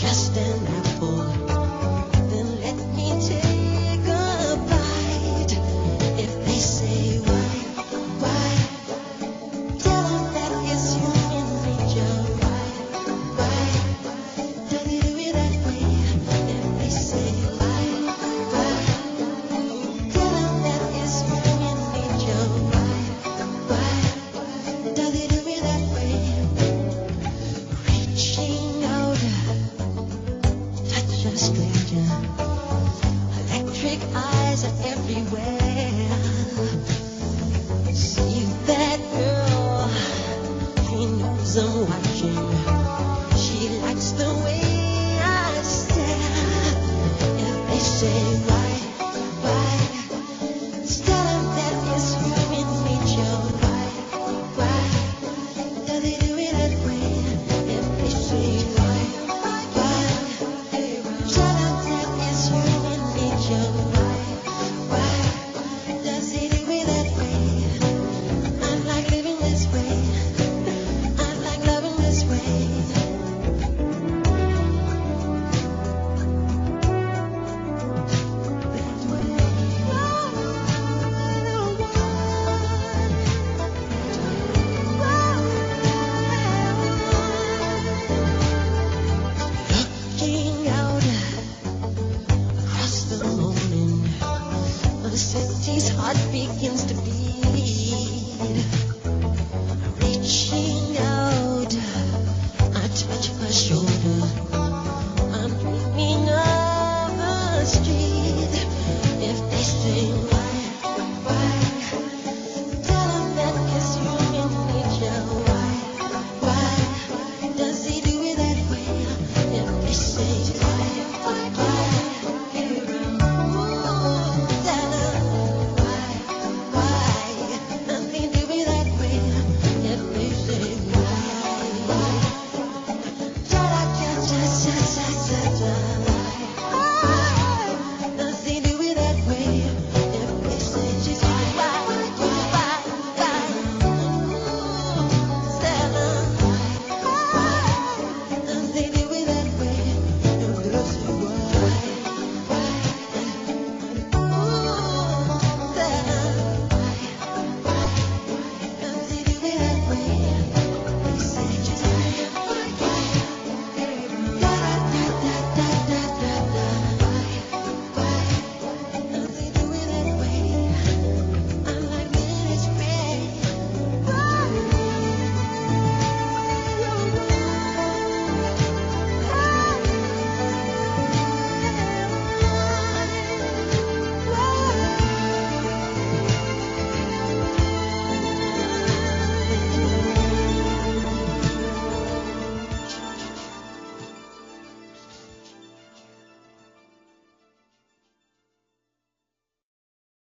just an apple. Then let me take a bite. If they say why, tell them that it's human nature. Why, does it do it that way? If they say why, tell them that it's human nature. Why, does it do it that way? Reaching out, touch a stranger. Electric eyes are everywhere. See that girl, she knows I'm watching. She likes the way I stare. If they say why, tell them that it's human nature. Why, does it do it that way? If they say why, tell them that it's human nature. Why, does it do it that way? I like living this way. I like loving this way. Looking out across the morning, the city's heart begins to beat. Reaching out, I touch her shoulder. I'm dreaming of a street. If they say why, tell them that it's human nature. Why, does he do it that way? If they say why, tell them why, does he do it that way? If they say why, da da da da da da da.